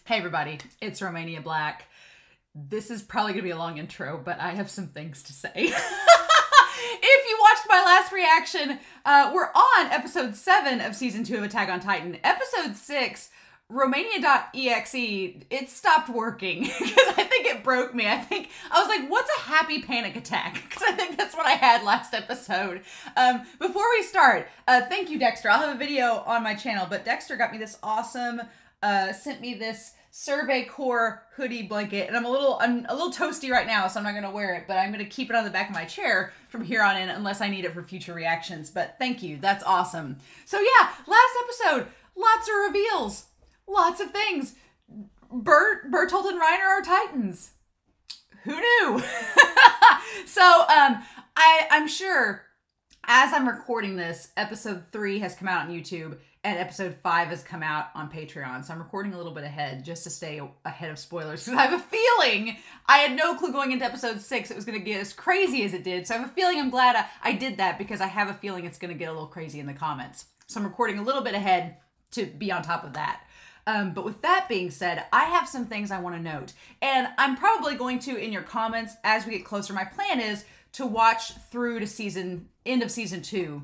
Hey everybody, it's Romania Black. This is probably going to be a long intro, but I have some things to say. If you watched my last reaction, we're on episode 7 of season 2 of Attack on Titan. Episode 6, Romania.exe, it stopped working because I think it broke me. I was like, what's a happy panic attack? Because I think that's what I had last episode. Before we start, thank you, Dexter. I'll have a video on my channel, but Dexter got me this awesome, sent me this Survey Corps hoodie blanket, and I'm a little toasty right now, so I'm not going to wear it, but I'm going to keep it on the back of my chair from here on in unless I need it for future reactions. But thank you. That's awesome. So yeah, last episode, lots of reveals. Lots of things. Bertholdt and Reiner are Titans. Who knew? So, I'm sure as I'm recording this, episode 3 has come out on YouTube and episode 5 has come out on Patreon. So I'm recording a little bit ahead just to stay ahead of spoilers because I have a feeling I had no clue going into episode 6 it was going to get as crazy as it did. So I have a feeling I'm glad I did that because I have a feeling it's going to get a little crazy in the comments. So I'm recording a little bit ahead to be on top of that. But with that being said, I have some things I want to note. And I'm probably going to, in your comments, as we get closer, my plan is to watch through to end of season 2.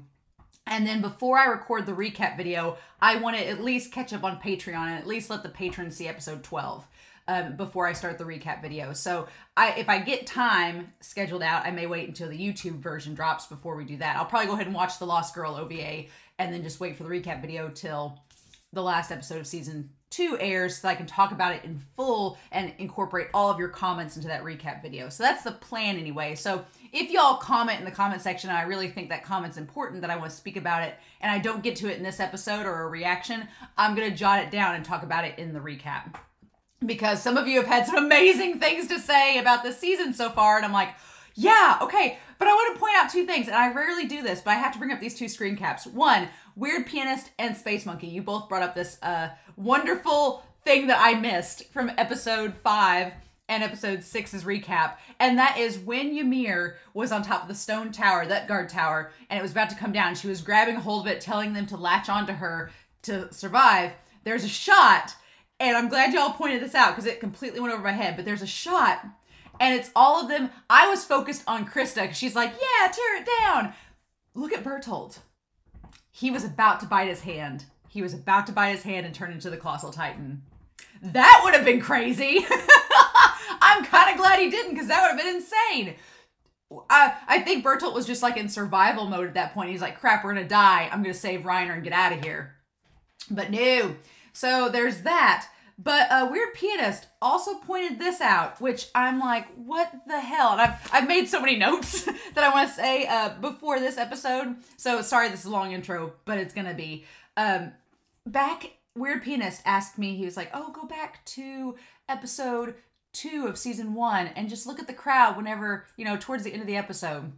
And then before I record the recap video, I want to at least catch up on Patreon and at least let the patrons see episode 12 before I start the recap video. So if I get time scheduled out, I may wait until the YouTube version drops before we do that. I'll probably go ahead and watch the Lost Girl OVA and then just wait for the recap video till the last episode of season 2 airs so I can talk about it in full and incorporate all of your comments into that recap video. So that's the plan anyway. So if y'all comment in the comment section, and I really think that comment's important, that I want to speak about it, and I don't get to it in this episode or a reaction, I'm going to jot it down and talk about it in the recap. Because some of you have had some amazing things to say about this season so far, and I'm like, yeah, okay. But I want to point out 2 things, and I rarely do this, but I have to bring up these 2 screen caps. One, Weird Pianist and Space Monkey. You both brought up this wonderful thing that I missed from episode 5 and episode 6's recap, and that is when Ymir was on top of the stone tower, that guard tower, and it was about to come down. She was grabbing a hold of it, telling them to latch onto her to survive. There's a shot, and I'm glad y'all pointed this out because it completely went over my head, but there's a shot, and it's all of them. I was focused on Krista because she's like, yeah, tear it down. Look at Bertholdt. He was about to bite his hand. He was about to bite his hand and turn into the Colossal Titan. That would have been crazy. I'm kind of glad he didn't because that would have been insane. I think Bertholdt was just like in survival mode at that point. He's like, crap, we're going to die. I'm going to save Reiner and get out of here. But no. So there's that. But Weird Pianist also pointed this out, which I'm like, what the hell? And I've made so many notes that I want to say before this episode. So sorry, this is a long intro, but it's going to be. Weird Pianist asked me, he was like, oh, go back to episode 2 of season 1 and just look at the crowd whenever, towards the end of the episode.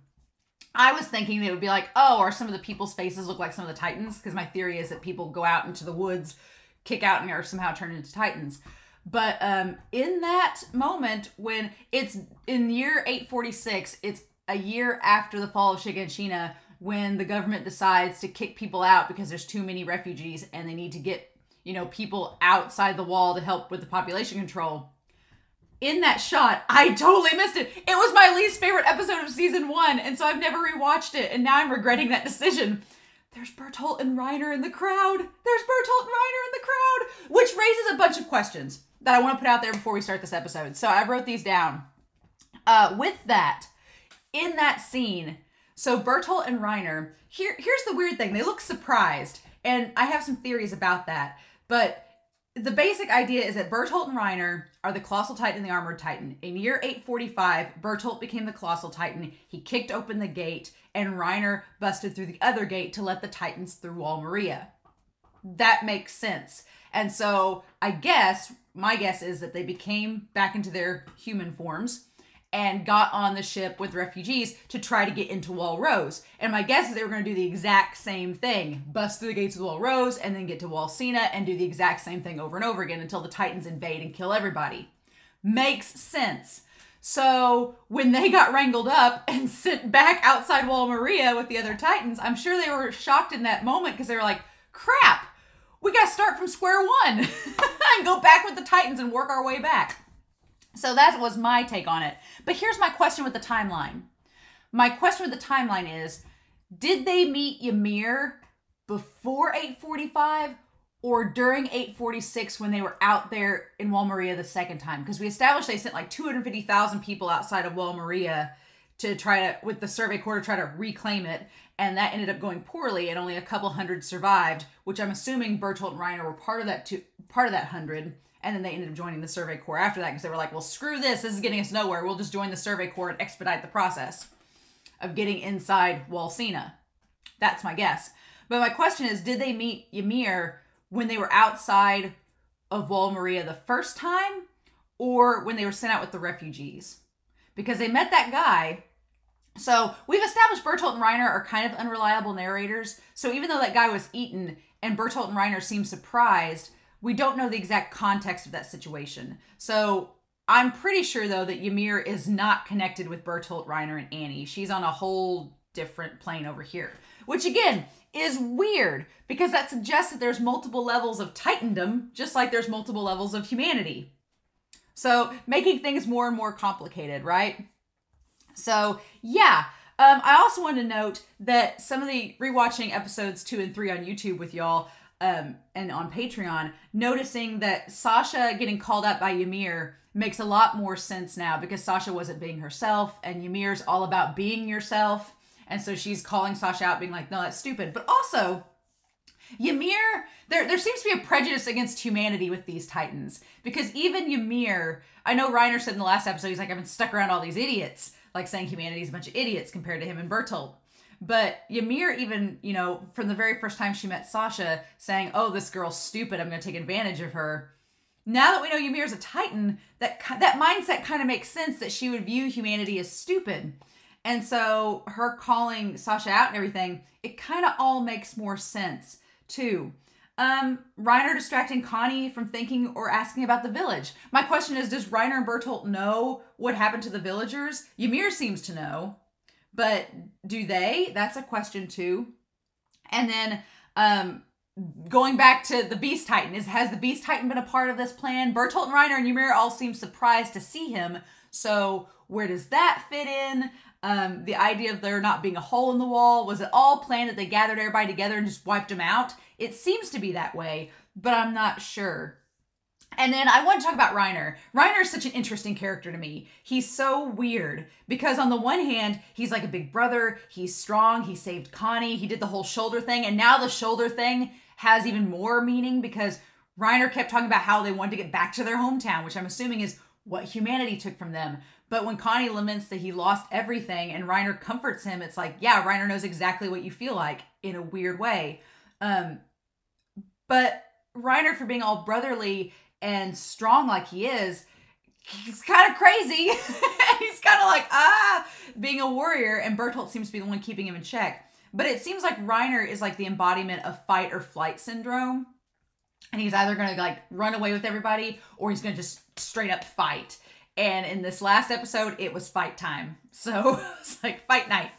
I was thinking it would be like, oh, are some of the people's faces look like some of the Titans? Because my theory is that people go out into the woods, kick out, and are somehow turned into Titans. But in that moment, when it's in year 846, it's a year after the fall of Shiganshina, when the government decides to kick people out because there's too many refugees and they need to get, people outside the wall to help with the population control. In that shot, I totally missed it. It was my least favorite episode of season 1, and so I've never rewatched it, and now I'm regretting that decision. There's Bertholdt and Reiner in the crowd. There's Bertholdt and Reiner in the crowd, which raises a bunch of questions that I want to put out there before we start this episode. So I wrote these down. With that, in that scene, so Bertholdt and Reiner, here's the weird thing. They look surprised, and I have some theories about that. But the basic idea is that Bertholdt and Reiner are the Colossal Titan and the Armored Titan. In year 845, Bertholdt became the Colossal Titan. He kicked open the gate, and Reiner busted through the other gate to let the Titans through Wall Maria. That makes sense. And so my guess is that they became back into their human forms and got on the ship with refugees to try to get into Wall Rose. And my guess is they were going to do the exact same thing. Bust through the gates of Wall Rose and then get to Wall Sina and do the exact same thing over and over again until the Titans invade and kill everybody. Makes sense. So when they got wrangled up and sent back outside Wall Maria with the other Titans, I'm sure they were shocked in that moment because they were like, crap, we got to start from square one and go back with the Titans and work our way back. So that was my take on it. But here's my question with the timeline. My question with the timeline is, did they meet Ymir before 845 or during 846 when they were out there in Wall Maria the second time? Because we established they sent like 250,000 people outside of Wall Maria to try to, with the Survey Corps, to try to reclaim it. And that ended up going poorly, and only a couple hundred survived, which I'm assuming Bertholdt and Reiner were part of that 100. And then they ended up joining the Survey Corps after that because they were like, well, screw this. This is getting us nowhere. We'll just join the Survey Corps and expedite the process of getting inside Wall Sina. That's my guess. But my question is, did they meet Ymir when they were outside of Wall Maria the first time, or when they were sent out with the refugees? Because they met that guy. So we've established Bertholdt and Reiner are kind of unreliable narrators. So even though that guy was eaten and Bertholdt and Reiner seem surprised, we don't know the exact context of that situation. So I'm pretty sure, though, that Ymir is not connected with Bertholdt, Reiner, and Annie. She's on a whole different plane over here. Which, again, is weird, because that suggests that there's multiple levels of Titandom, just like there's multiple levels of humanity. So making things more and more complicated, right? So, yeah. I also want to note that some of the rewatching episodes 2 and 3 on YouTube with y'all, and on Patreon, noticing that Sasha getting called out by Ymir makes a lot more sense now, because Sasha wasn't being herself and Ymir's all about being yourself. And so she's calling Sasha out, being like, no, that's stupid. But also, Ymir, there seems to be a prejudice against humanity with these Titans, because even Ymir, I know Reiner said in the last episode, he's like, I've been stuck around all these idiots, like saying humanity's a bunch of idiots compared to him and Bertholdt. But Ymir even, you know, from the very first time she met Sasha, saying, oh, this girl's stupid, I'm going to take advantage of her. Now that we know Ymir's a Titan, that mindset kind of makes sense, that she would view humanity as stupid. And so her calling Sasha out and everything, it kind of all makes more sense, too. Reiner distracting Connie from thinking or asking about the village. My question is, does Reiner and Bertholdt know what happened to the villagers? Ymir seems to know. But do they? That's a question, too. And then going back to the Beast Titan, has the Beast Titan been a part of this plan? Bertholdt and Reiner and Ymir all seem surprised to see him. So where does that fit in? The idea of there not being a hole in the wall, was it all planned that they gathered everybody together and just wiped them out? It seems to be that way, but I'm not sure. And then I want to talk about Reiner. Reiner is such an interesting character to me. He's so weird because on the one hand, he's like a big brother. He's strong. He saved Connie. He did the whole shoulder thing. And now the shoulder thing has even more meaning because Reiner kept talking about how they wanted to get back to their hometown, which I'm assuming is what humanity took from them. But when Connie laments that he lost everything and Reiner comforts him, it's like, yeah, Reiner knows exactly what you feel like in a weird way. But Reiner, for being all brotherly and strong like he is, he's kind of crazy. He's kind of like, being a warrior, and Bertholdt seems to be the one keeping him in check. But it seems like Reiner is like the embodiment of fight or flight syndrome. And he's either going to like run away with everybody or he's going to just straight up fight. And in this last episode, it was fight time. So it's like fight night.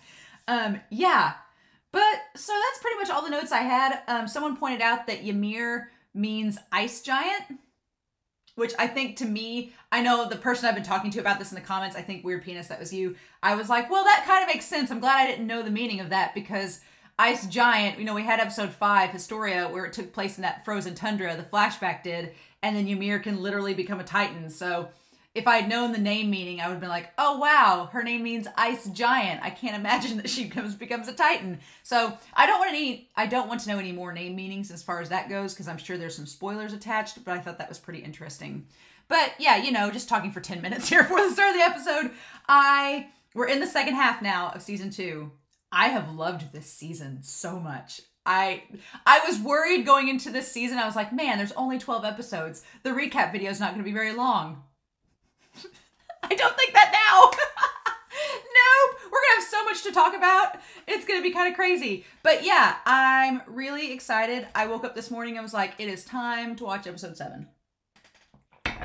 Yeah. But so that's pretty much all the notes I had. Someone pointed out that Ymir means ice giant, which I think, to me, I know the person I've been talking to about this in the comments, I think Weird Penis, that was you. I was like, well, that kind of makes sense. I'm glad I didn't know the meaning of that, because ice giant, you know, we had episode 5, Historia, where it took place in that frozen tundra, the flashback did, and then Ymir can literally become a Titan. So if I had known the name meaning, I would have been like, oh, wow, her name means ice giant. I can't imagine that she becomes a Titan. So I don't want to know any more name meanings as far as that goes, because I'm sure there's some spoilers attached, but I thought that was pretty interesting. But yeah, you know, just talking for 10 minutes here before the start of the episode. We're in the second half now of season 2. I have loved this season so much. I was worried going into this season. I was like, man, there's only 12 episodes. The recap video is not going to be very long. I don't think that now. Nope. We're going to have so much to talk about. It's going to be kind of crazy. But yeah, I'm really excited. I woke up this morning and was like, it is time to watch episode 7.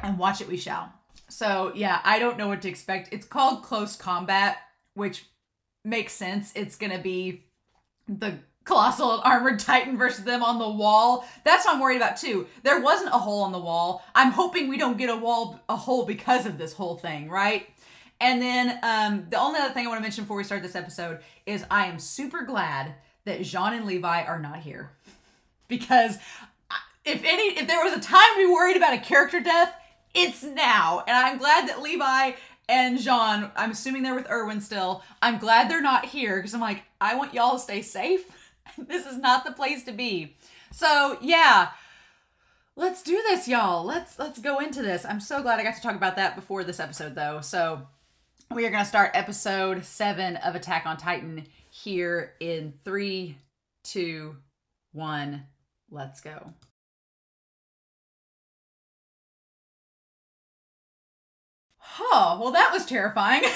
And watch it we shall. So yeah, I don't know what to expect. It's called Close Combat, which makes sense. It's going to be the Colossal and Armored Titan versus them on the wall. That's what I'm worried about too. There wasn't a hole on the wall. I'm hoping we don't get a hole because of this whole thing, right? And then the only other thing I want to mention before we start this episode is I am super glad that Jean and Levi are not here. Because if there was a time to be worried about a character death, it's now. And I'm glad that Levi and Jean, I'm assuming they're with Erwin still, I'm glad they're not here because I'm like, I want y'all to stay safe. This is not the place to be. So yeah, let's do this, y'all. Let's go into this. I'm so glad I got to talk about that before this episode though. So we are going to start episode 7 of Attack on Titan here in 3, 2, 1. Let's go. Oh, well, that was terrifying. There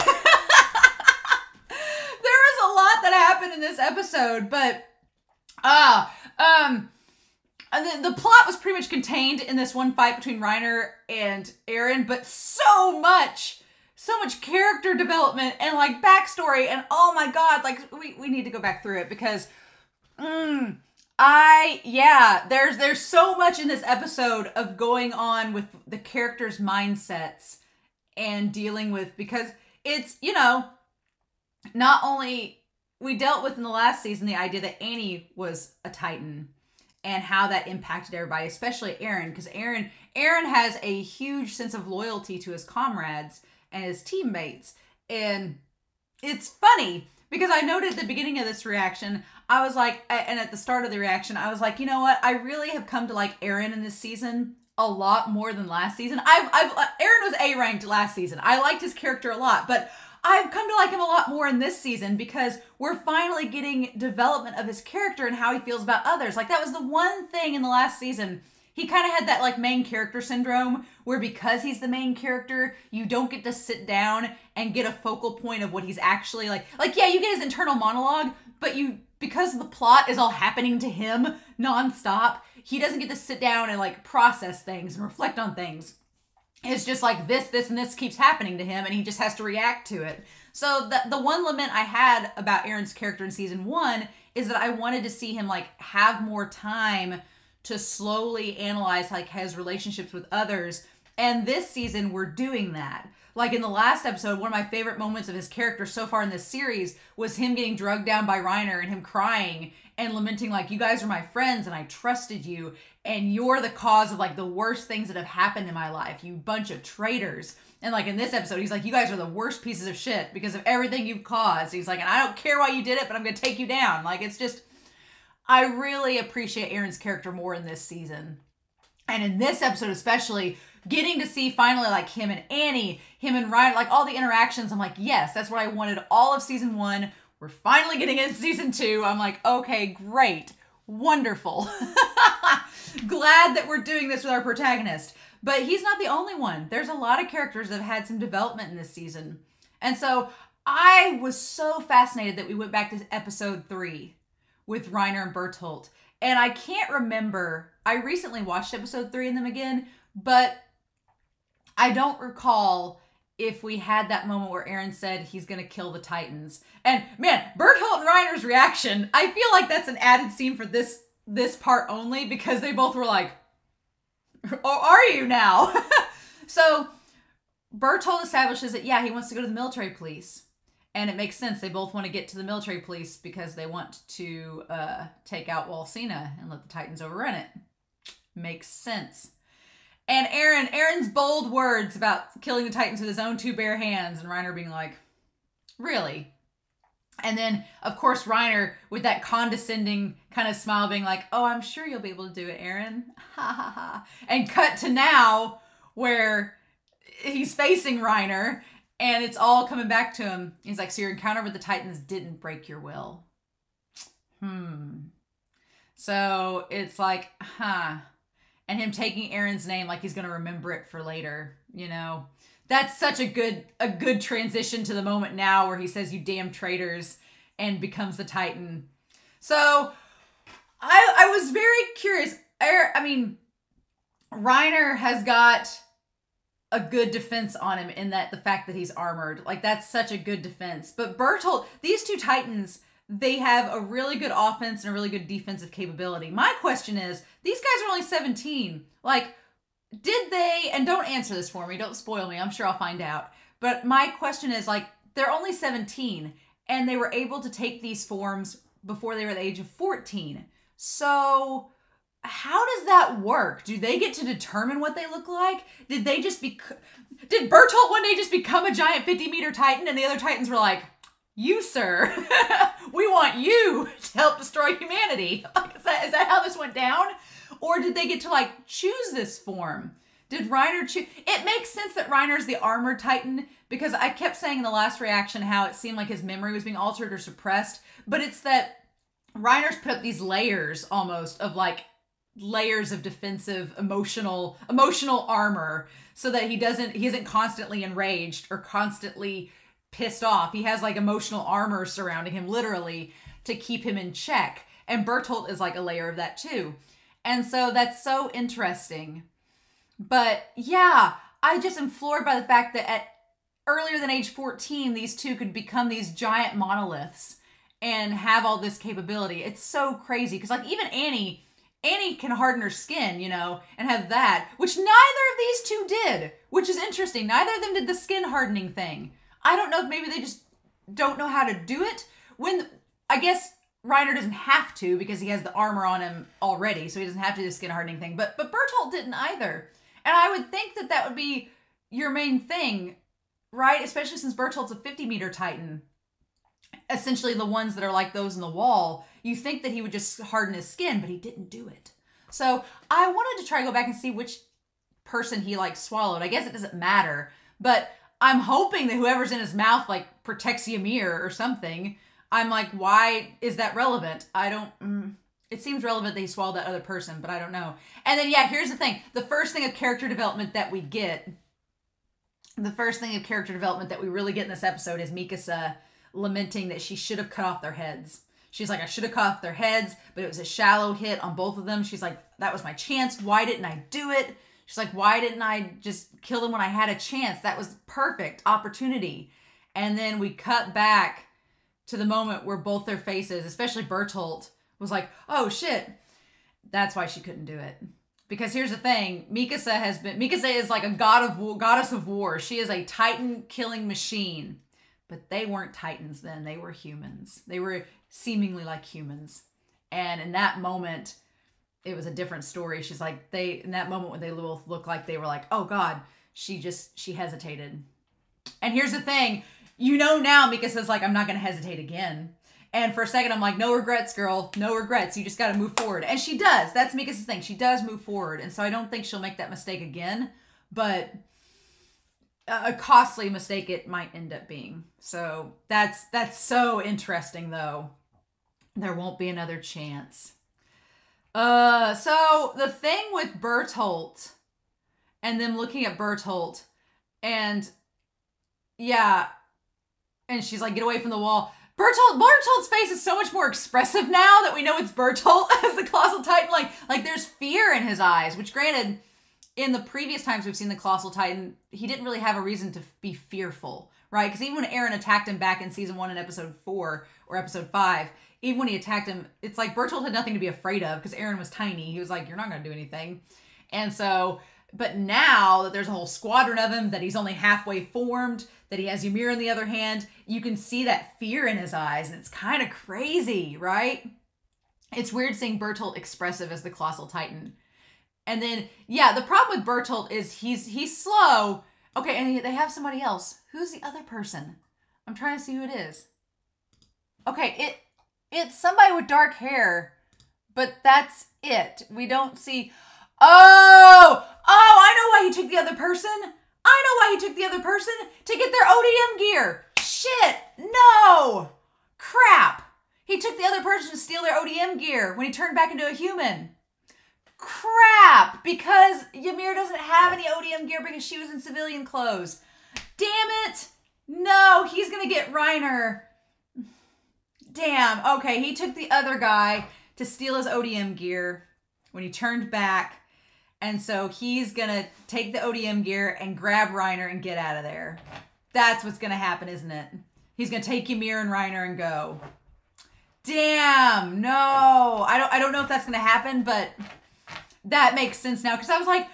was a lot that happened in this episode, but the plot was pretty much contained in this one fight between Reiner and Eren, but so much character development and like backstory, and oh my god, like we need to go back through it because there's so much in this episode of going on with the characters' mindsets and dealing with, because it's, you know, not only we dealt with in the last season the idea that Annie was a Titan and how that impacted everybody, especially Eren, because Eren has a huge sense of loyalty to his comrades and his teammates. And it's funny because I noted at the beginning of this reaction, I was like, and at the start of the reaction, I was like, you know what? I really have come to like Eren in this season a lot more than last season. Eren was A-ranked last season. I liked his character a lot, but I've come to like him a lot more in this season because we're finally getting development of his character and how he feels about others. Like that was the one thing in the last season. He kind of had that like main character syndrome where because he's the main character, you don't get to sit down and get a focal point of what he's actually like. Like, yeah, you get his internal monologue, but because the plot is all happening to him nonstop, he doesn't get to sit down and like process things and reflect on things. It's just like this, and this keeps happening to him and he just has to react to it. So the one lament I had about Eren's character in season 1 is that I wanted to see him like have more time to slowly analyze like his relationships with others. And this season we're doing that. Like in the last episode, one of my favorite moments of his character so far in this series was him getting drugged down by Reiner and him crying and lamenting like, you guys are my friends and I trusted you and you're the cause of like the worst things that have happened in my life, you bunch of traitors. And like in this episode, he's like, you guys are the worst pieces of shit because of everything you've caused. He's like, and I don't care why you did it, but I'm going to take you down. Like, it's just, I really appreciate Eren's character more in this season. And in this episode especially, getting to see finally like him and Annie, him and Reiner, like all the interactions, I'm like, yes, that's what I wanted all of season 1. We're finally getting into season 2. I'm like, okay, great. Wonderful. Glad that we're doing this with our protagonist. But he's not the only one. There's a lot of characters that have had some development in this season. And so I was so fascinated that we went back to episode 3 with Reiner and Bertholdt. And I can't remember. I recently watched episode 3 and them again, but I don't recall if we had that moment where Eren said he's going to kill the Titans. And man, Bertholdt and Reiner's reaction, I feel like that's an added scene for this part only because they both were like, oh, are you now? So Bertholdt establishes that, yeah, he wants to go to the military police. And it makes sense. They both want to get to the military police because they want to take out Walsina and let the Titans overrun it. Makes sense. And Eren's bold words about killing the Titans with his own 2 bare hands, and Reiner being like, really? And then, of course, Reiner with that condescending kind of smile being like, oh, I'm sure you'll be able to do it, Eren. Ha ha ha. And cut to now where he's facing Reiner and it's all coming back to him. He's like, so your encounter with the Titans didn't break your will. So it's like, and him taking Eren's name like he's going to remember it for later, you know. That's such a good transition to the moment now where he says, you damn traitors, and becomes the Titan. So I was very curious. I mean, Reiner has got a good defense on him in that the fact that he's armored. Like, that's such a good defense. But Bertholdt, these 2 Titans, they have a really good offense and a really good defensive capability. My question is, these guys are only 17. Like, did they, and don't answer this for me, don't spoil me, I'm sure I'll find out. But my question is, like, they're only 17, and they were able to take these forms before they were the age of 14. So how does that work? Do they get to determine what they look like? Did Bertholdt one day just become a giant 50-meter Titan, and the other Titans were like, you, sir, we want you to help destroy humanity? Like, is that how this went down? Or did they get to, like, choose this form? Did Reiner choose? It makes sense that Reiner's the armored Titan, because I kept saying in the last reaction how it seemed like his memory was being altered or suppressed, but it's that Reiner's put up these layers almost of, like, layers of defensive emotional armor, so that he isn't constantly enraged or constantly pissed off. He has, like, emotional armor surrounding him, literally, to keep him in check. And Bertholdt is like a layer of that too. And so that's so interesting. But yeah, I just am floored by the fact that at earlier than age 14, these two could become these giant monoliths and have all this capability. It's so crazy. Because, like, even Annie can harden her skin, you know, and have that, which neither of these two did, which is interesting. Neither of them did the skin hardening thing. I don't know if maybe they just don't know how to do it. I guess Reiner doesn't have to, because he has the armor on him already, so he doesn't have to do the skin hardening thing. But Bertholdt didn't either. And I would think that that would be your main thing, right? Especially since Bertholdt's a 50-meter Titan. Essentially the ones that are like those in the wall. You think that he would just harden his skin, but he didn't do it. So I wanted to try to go back and see which person he, like, swallowed. I guess it doesn't matter. But I'm hoping that whoever's in his mouth, like, protects Ymir or something. I'm like, why is that relevant? It seems relevant that he swallowed that other person, but I don't know. And then, yeah, here's the thing. The first thing of character development that we really get in this episode is Mikasa lamenting that she should have cut off their heads. She's like, I should have cut off their heads, but it was a shallow hit on both of them. She's like, that was my chance. Why didn't I do it? She's like, why didn't I just kill them when I had a chance? That was perfect opportunity. And then we cut back to the moment where both their faces, especially Bertholdt, was like, oh shit, that's why she couldn't do it. Because here's the thing, Mikasa is like a goddess of war. She is a Titan killing machine. But they weren't Titans then, they were humans. They were seemingly like humans. And in that moment, it was a different story. She's like, in that moment when they both looked like they were like, oh God, she hesitated. And here's the thing, you know now Mikasa's like, I'm not going to hesitate again. And for a second, I'm like, no regrets, girl. No regrets. You just got to move forward. And she does. That's Mikasa's thing. She does move forward. And so I don't think she'll make that mistake again. But a costly mistake it might end up being. So that's so interesting, though. There won't be another chance. So the thing with Bertholdt and them looking at Bertholdt and yeah, and she's like, get away from the wall. Bertholdt's face is so much more expressive now that we know it's Bertholdt as the Colossal Titan. Like there's fear in his eyes, which granted, in the previous times we've seen the Colossal Titan, he didn't really have a reason to be fearful, right? Because even when Eren attacked him back in season 1 in episode 4 or episode 5, even when he attacked him, it's like Bertholdt had nothing to be afraid of because Eren was tiny. He was like, you're not going to do anything. And so, but now that there's a whole squadron of him, that he's only halfway formed, that he has Ymir on the other hand, you can see that fear in his eyes, and it's kind of crazy, right? It's weird seeing Bertholdt expressive as the Colossal Titan. And then, yeah, the problem with Bertholdt is he's slow. Okay, and they have somebody else. Who's the other person? I'm trying to see who it is. Okay, it's somebody with dark hair, but that's it. We don't see... Oh, I know why he took the other person. I know why he took the other person. To get their ODM gear. Shit, no. Crap. He took the other person to steal their ODM gear when he turned back into a human. Crap, because Ymir doesn't have any ODM gear because she was in civilian clothes. Damn it. No, he's going to get Reiner. Damn. Okay, he took the other guy to steal his ODM gear when he turned back. And so he's going to take the ODM gear and grab Reiner and get out of there. That's what's going to happen, isn't it? He's going to take Ymir and Reiner and go. Damn, no. I don't know if that's gonna happen, but that makes sense now. Because I was like,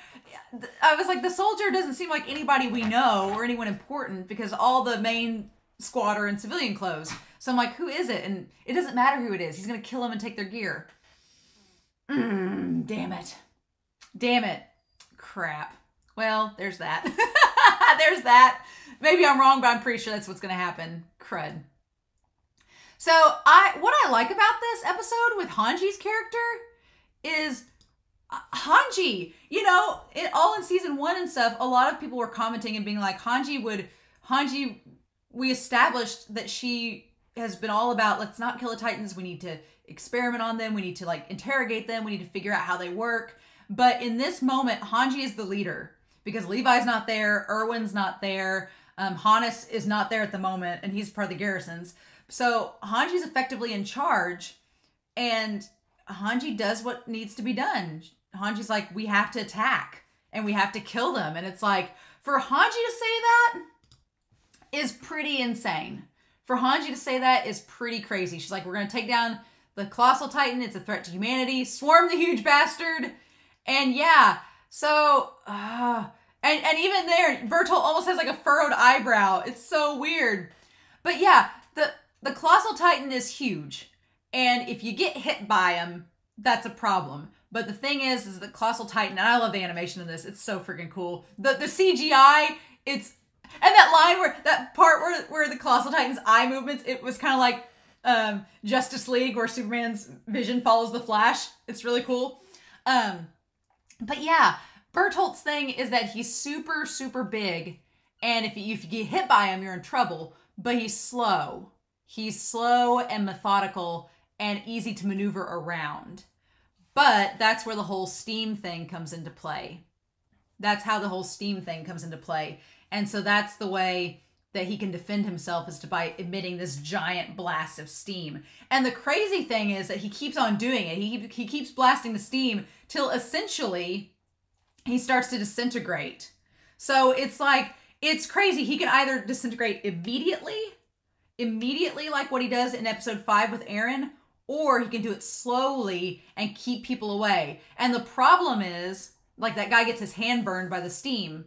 the soldier doesn't seem like anybody we know or anyone important because all the main squad are in civilian clothes. So I'm like, who is it? And it doesn't matter who it is. He's gonna kill them and take their gear. Damn it. Damn it. Crap. Well, there's that. There's that. Maybe I'm wrong, but I'm pretty sure that's what's gonna happen. Crud. So what I like about this episode with Hange's character is Hange, you know, all in season 1 and stuff, a lot of people were commenting and being like, Hange, we established that she has been all about, let's not kill the Titans. We need to experiment on them. We need to like interrogate them. We need to figure out how they work. But in this moment, Hange is the leader because Levi's not there. Erwin's not there. Hannes is not there at the moment, and he's part of the garrisons. So Hange is effectively in charge, and Hange does what needs to be done. Hange's like, we have to attack, and we have to kill them. And it's like, for Hange to say that is pretty insane. For Hange to say that is pretty crazy. She's like, we're going to take down the Colossal Titan. It's a threat to humanity. Swarm the huge bastard. And yeah, so, and even there, Bertholdt almost has like a furrowed eyebrow. It's so weird. But yeah, the Colossal Titan is huge. And if you get hit by him, that's a problem. But the thing is the Colossal Titan, and I love the animation of this. It's so freaking cool. The CGI, and that line that part where the Colossal Titan's eye movements, it was kind of like Justice League where Superman's vision follows the Flash. It's really cool. But yeah, Bertholdt's thing is that he's super, super big. And if you get hit by him, you're in trouble. But he's slow. He's slow and methodical and easy to maneuver around. But that's where the whole steam thing comes into play. That's how the whole steam thing comes into play. And so that's the way that he can defend himself, is by emitting this giant blast of steam. And the crazy thing is that he keeps on doing it. He keeps blasting the steam till essentially he starts to disintegrate. So it's like, it's crazy. He can either disintegrate immediately like what he does in episode 5 with Eren, or he can do it slowly and keep people away. And the problem is, like, that guy gets his hand burned by the steam.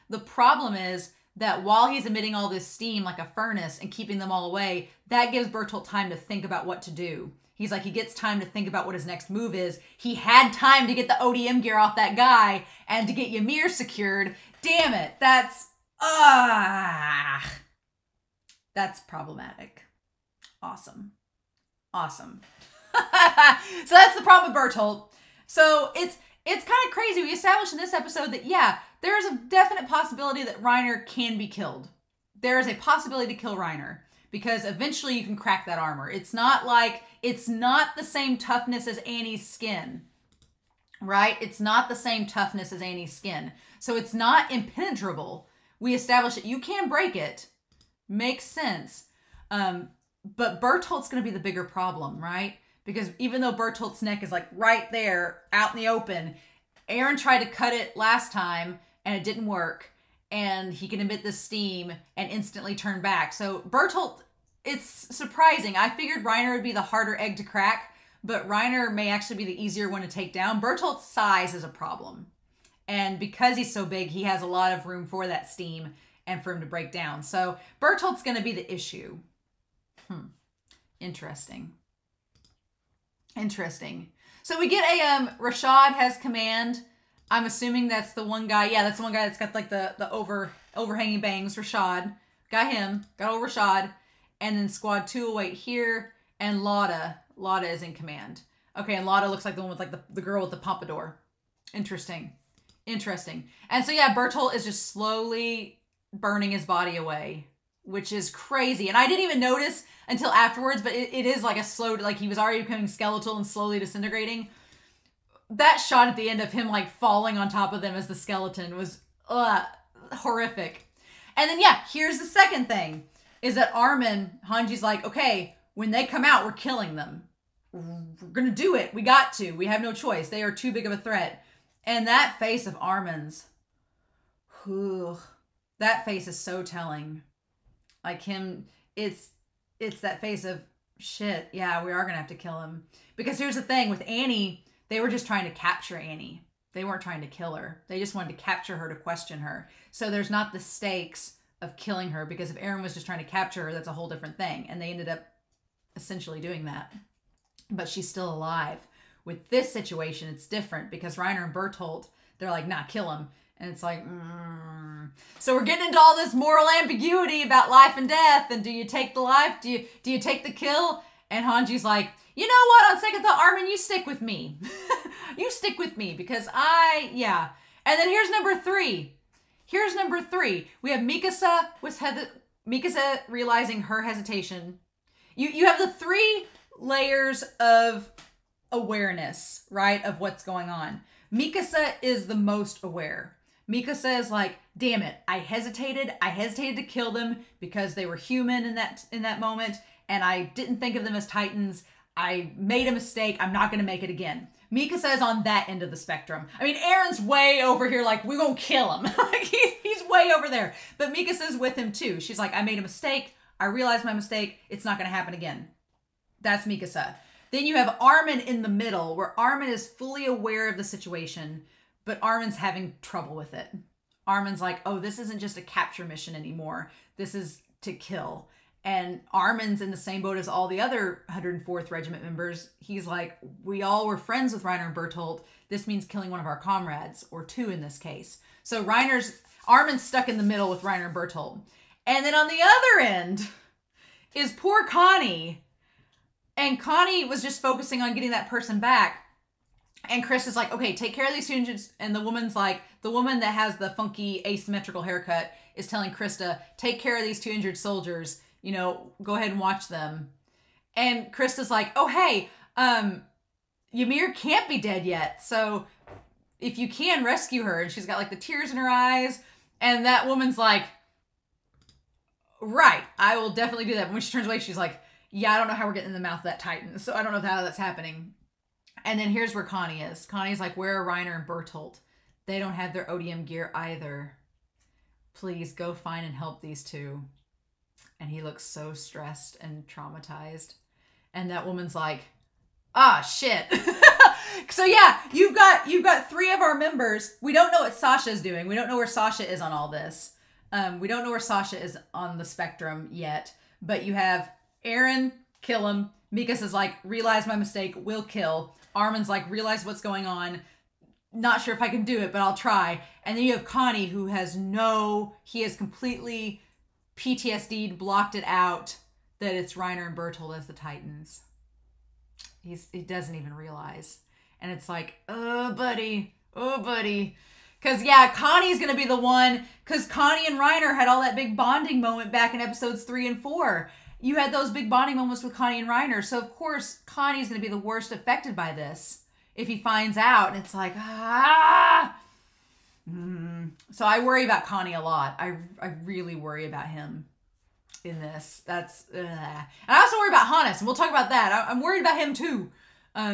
The problem is that while he's emitting all this steam like a furnace and keeping them all away, that gives Bertholdt time to think about what to do. He's like, he gets time to think about what his next move is. He had time to get the ODM gear off that guy and to get Ymir secured. Damn it. That's problematic. Awesome. So that's the problem with Bertholdt. So it's kind of crazy. We established in this episode that, yeah, there is a definite possibility that Reiner can be killed. There is a possibility to kill Reiner because eventually you can crack that armor. It's not the same toughness as Annie's skin, right? It's not the same toughness as Annie's skin. So it's not impenetrable. We established that you can break it. Makes sense. But Bertholdt's going to be the bigger problem, right? Because even though Bertholdt's neck is like right there out in the open, Eren tried to cut it last time and it didn't work. And he can emit this steam and instantly turn back. So Bertholdt, it's surprising. I figured Reiner would be the harder egg to crack, but Reiner may actually be the easier one to take down. Bertholdt's size is a problem. And because he's so big, he has a lot of room for that steam and for him to break down. So Bertholdt's going to be the issue. Interesting. So we get a Rashad has command. I'm assuming that's the one guy. Yeah, that's the one guy that's got like the overhanging bangs. Rashad. Got him. Got old Rashad. And then squad 2 will wait here. And Lauda. Lauda is in command. Okay, and Lauda looks like the one with like the girl with the pompadour. Interesting. And so yeah, Bertholdt is just slowly burning his body away, which is crazy. And I didn't even notice until afterwards, but it is like a slow, like he was already becoming skeletal and slowly disintegrating. That shot at the end of him like falling on top of them as the skeleton was horrific. And then yeah, here's the second thing, is that Hange's like, okay, when they come out, we're killing them. We're gonna do it. We got to. We have no choice. They are too big of a threat. And that face of Armin's, that face is so telling. Like him, it's that face of shit, yeah, we are gonna have to kill him. Because here's the thing, with Annie, they were just trying to capture Annie. They weren't trying to kill her. They just wanted to capture her to question her. So there's not the stakes of killing her, because if Eren was just trying to capture her, that's a whole different thing. And they ended up essentially doing that. But she's still alive. With this situation, it's different, because Reiner and Bertholdt, they're like, nah, kill him. And it's like, So we're getting into all this moral ambiguity about life and death. And do you take the life? Do you take the kill? And Hanji's like, you know what? On second thought, Armin, you stick with me. You stick with me, because yeah. And then here's number 3. Here's number 3. We have Mikasa Mikasa realizing her hesitation. You have the 3 layers of awareness, right, of what's going on. Mikasa is the most aware. Mikasa is like, damn it, I hesitated to kill them because they were human in that moment, and I didn't think of them as Titans. I made a mistake. I'm not going to make it again. Mikasa is on that end of the spectrum. I mean, Eren's way over here like, we're going to kill him. Like, he's way over there. But Mikasa's with him too. She's like, I made a mistake. I realized my mistake. It's not going to happen again. That's Mikasa. Then you have Armin in the middle, where Armin is fully aware of the situation, but Armin's having trouble with it. Armin's like, oh, this isn't just a capture mission anymore. This is to kill. And Armin's in the same boat as all the other 104th Regiment members. He's like, we all were friends with Reiner and Bertholdt. This means killing one of our comrades, or 2 in this case. So Armin's stuck in the middle with Reiner and Bertholdt. And then on the other end is poor Connie. And Connie was just focusing on getting that person back. And Chris is like, okay, take care of these 2 injuries. And the woman's like, the woman that has the funky asymmetrical haircut is telling Krista, take care of these 2 injured soldiers. You know, go ahead and watch them. And Krista's like, oh, hey, Ymir can't be dead yet. So if you can, rescue her. And she's got like the tears in her eyes. And that woman's like, right, I will definitely do that. But when she turns away, she's like, yeah, I don't know how we're getting in the mouth of that Titan. So I don't know how that's happening. And then here's where Connie is. Connie's like, where are Reiner and Bertholdt? They don't have their ODM gear either. Please go find and help these 2. And he looks so stressed and traumatized. And that woman's like, ah, shit. So yeah, you've got 3 of our members. We don't know what Sasha's doing. We don't know where Sasha is on all this. We don't know where Sasha is on the spectrum yet. But you have Eren, kill him. Mikasa's like, realize my mistake, will kill. Armin's like, realize what's going on. Not sure if I can do it, but I'll try. And then you have Connie, who has he has completely PTSD'd, blocked it out, that it's Reiner and Bertholdt as the Titans. He doesn't even realize. And it's like, oh, buddy. Because, yeah, Connie's going to be the one, because Connie and Reiner had all that big bonding moment back in episodes 3 and 4. You had those big bonding moments with Connie and Reiner. So, of course, Connie's going to be the worst affected by this if he finds out. And it's like, So I worry about Connie a lot. I really worry about him in this. And I also worry about Hannes, and we'll talk about that. I'm worried about him too.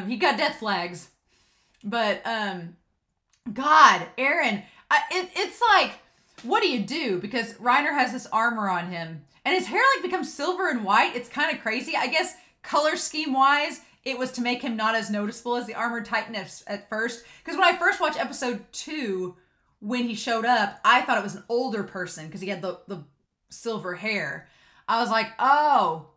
He got death flags. But, God, Eren, it's like, what do you do? Because Reiner has this armor on him, and his hair like becomes silver and white. It's kind of crazy. I guess color scheme wise, it was to make him not as noticeable as the Armored Titan at first. Because when I first watched episode 2, when he showed up, I thought it was an older person because he had the silver hair. I was like, oh.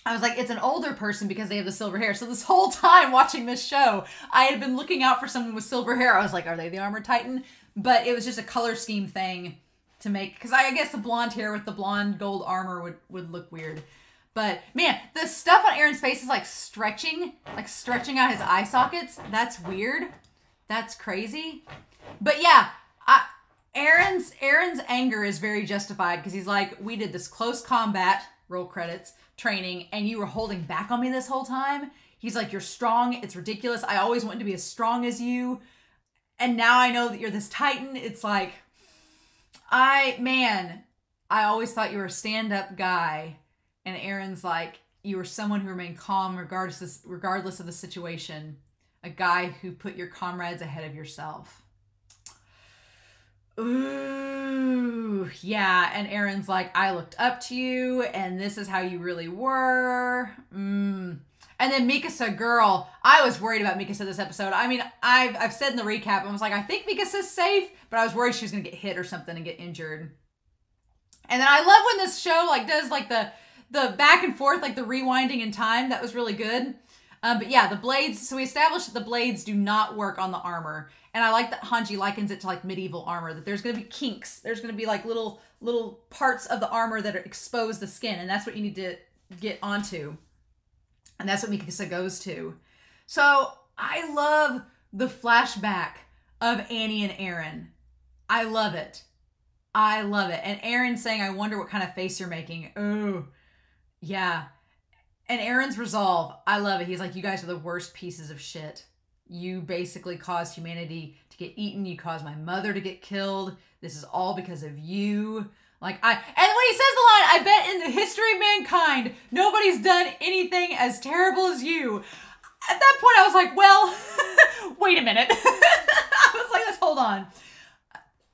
I was like, it's an older person because they have the silver hair. So this whole time watching this show, I had been looking out for someone with silver hair. I was like, are they the Armored Titan? But it was just a color scheme thing to make, because I guess the blonde hair with the blonde gold armor would look weird. But man, the stuff on Eren's face is like stretching out his eye sockets. That's weird. That's crazy. But yeah, Eren's anger is very justified, because he's like, we did this close combat, roll credits, training, and you were holding back on me this whole time. He's like, you're strong. It's ridiculous. I always wanted to be as strong as you. And now I know that you're this Titan. It's like, I always thought you were a stand-up guy. And Eren's like, you were someone who remained calm regardless of the situation. A guy who put your comrades ahead of yourself. Ooh. yeah. And Eren's like, I looked up to you, and this is how you really were. And then Mikasa, girl, I was worried about Mikasa this episode. I mean, I've said in the recap, I was like, I think Mikasa's safe, but I was worried she was going to get hit or something and get injured. And then I love when this show like does like the back and forth, like the rewinding in time. That was really good. But yeah, the blades, so we established that the blades do not work on the armor. And I like that Hange likens it to like medieval armor, that there's going to be kinks. There's going to be like little parts of the armor that expose the skin. And that's what you need to get onto. And that's what Mikasa goes to. So I love the flashback of Annie and Eren. I love it. I love it. And Eren saying, I wonder what kind of face you're making. Oh, yeah. And Eren's resolve, I love it. He's like, you guys are the worst pieces of shit. You basically caused humanity to get eaten. You caused my mother to get killed. This is all because of you. And when he says the line, I bet in the history of mankind, nobody's done anything as terrible as you. At that point, I was like, well, wait a minute. I was like, let's hold on.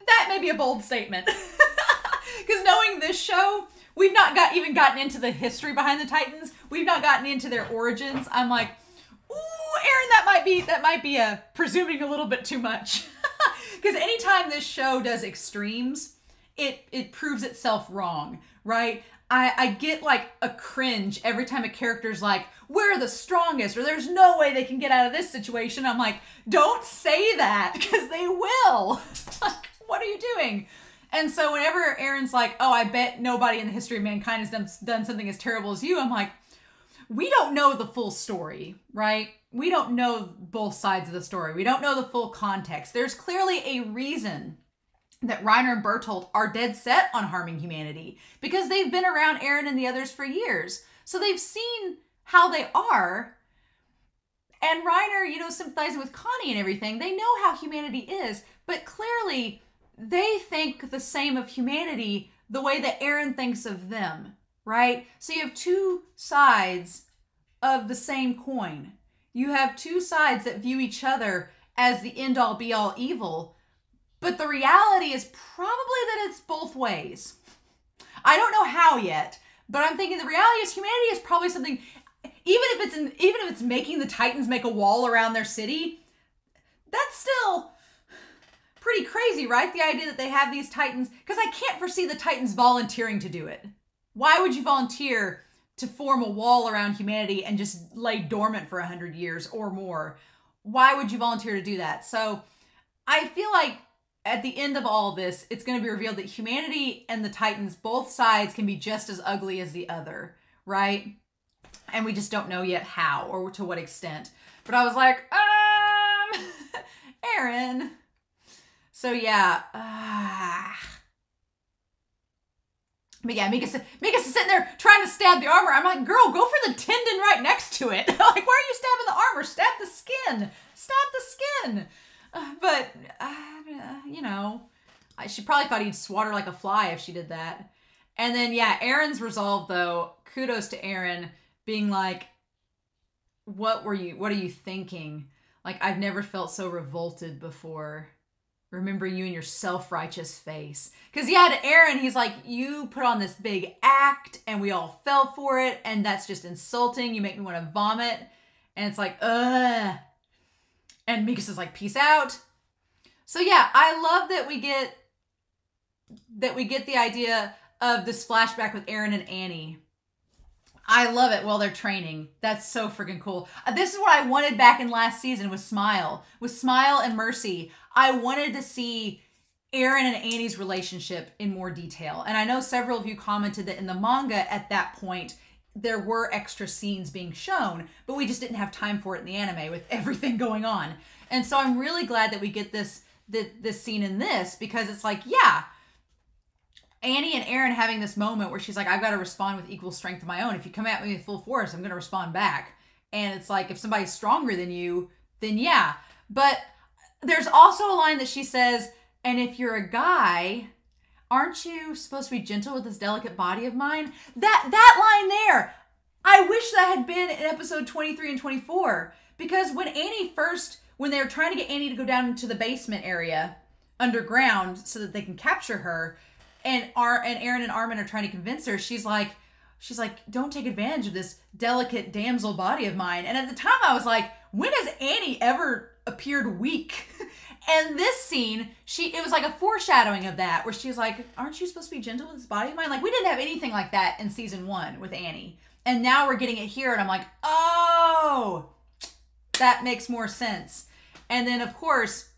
That may be a bold statement. Because knowing this show, we've not even gotten into the history behind the Titans. We've not gotten into their origins. I'm like, ooh, Eren, that might be presuming a little bit too much. Because anytime this show does extremes, it proves itself wrong, right? I get like a cringe every time a character's like, we're the strongest, or there's no way they can get out of this situation. I'm like, don't say that, because they will. Like, what are you doing? And so whenever Eren's like, oh, I bet nobody in the history of mankind has done something as terrible as you, I'm like, we don't know the full story, right? We don't know both sides of the story. We don't know the full context. There's clearly a reason that Reiner and Bertholdt are dead set on harming humanity, because they've been around Eren and the others for years. So they've seen how they are. And Reiner, sympathizing with Connie and everything, they know how humanity is, but clearly they think the same of humanity the way that Eren thinks of them, right? So you have two sides of the same coin. You have two sides that view each other as the end-all be-all evil, but the reality is probably that it's both ways. I don't know how yet, but I'm thinking the reality is humanity is probably something, even if it's making the Titans make a wall around their city, that's still pretty crazy, right? The idea that they have these Titans, because I can't foresee the Titans volunteering to do it. Why would you volunteer to form a wall around humanity and just lay dormant for 100 years or more? Why would you volunteer to do that? So I feel like at the end of all of this, it's going to be revealed that humanity and the Titans, both sides can be just as ugly as the other, right? And we just don't know yet how or to what extent. But I was like, Eren. So yeah. But yeah, Mika's sitting there trying to stab the armor. I'm like, girl, go for the tendon right next to it. Like, why are you stabbing the armor? Stab the skin. Stab the skin. She probably thought he'd swat her like a fly if she did that. And then, yeah, Eren's resolve, though, kudos to Eren being like, what are you thinking? Like, I've never felt so revolted before, remembering you in your self-righteous face. Because, yeah, to Eren, he's like, you put on this big act, and we all fell for it, and that's just insulting. You make me want to vomit. And it's like, ugh. And Mikasa's like, peace out. So yeah, I love that we get the idea of this flashback with Eren and Annie. I love it while they're training. That's so freaking cool. This is what I wanted back in last season with Smile. With Smile and Mercy, I wanted to see Eren and Annie's relationship in more detail. And I know several of you commented that in the manga at that point, there were extra scenes being shown, but we just didn't have time for it in the anime with everything going on. And so I'm really glad that we get this scene in this, because it's like, yeah, Annie and Eren having this moment where she's like, I've got to respond with equal strength of my own. If you come at me with full force, I'm going to respond back. And it's like, if somebody's stronger than you, then yeah. But there's also a line that she says, and if you're a guy, aren't you supposed to be gentle with this delicate body of mine? That line there, I wish that had been in episode 23 and 24. Because when they were trying to get Annie to go down into the basement area underground so that they can capture her, and Eren and Armin are trying to convince her. She's like, don't take advantage of this delicate damsel body of mine. And at the time I was like, when has Annie ever appeared weak? And this scene, it was like a foreshadowing of that, where she's like, aren't you supposed to be gentle with this body of mine? Like, we didn't have anything like that in season 1 with Annie. And now we're getting it here, and I'm like, oh, that makes more sense. And then, of course,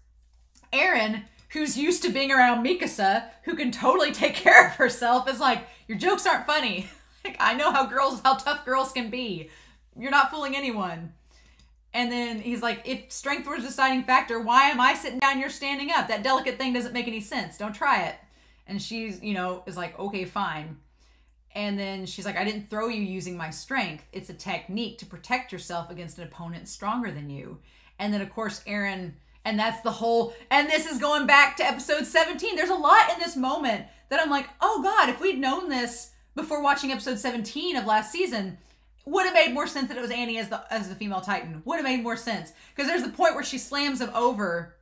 Eren, who's used to being around Mikasa, who can totally take care of herself, is like, your jokes aren't funny. Like, I know how tough girls can be. You're not fooling anyone. And then he's like, if strength was a deciding factor, why am I sitting down, you're standing up? That delicate thing doesn't make any sense. Don't try it. And she's, is like, okay, fine. And then she's like, I didn't throw you using my strength. It's a technique to protect yourself against an opponent stronger than you. And then, of course, Eren, and that's the whole, and this is going back to episode 17. There's a lot in this moment that I'm like, oh God, if we'd known this before watching episode 17 of last season, would have made more sense that it was Annie as the female Titan. Would have made more sense. Because there's the point where she slams him over.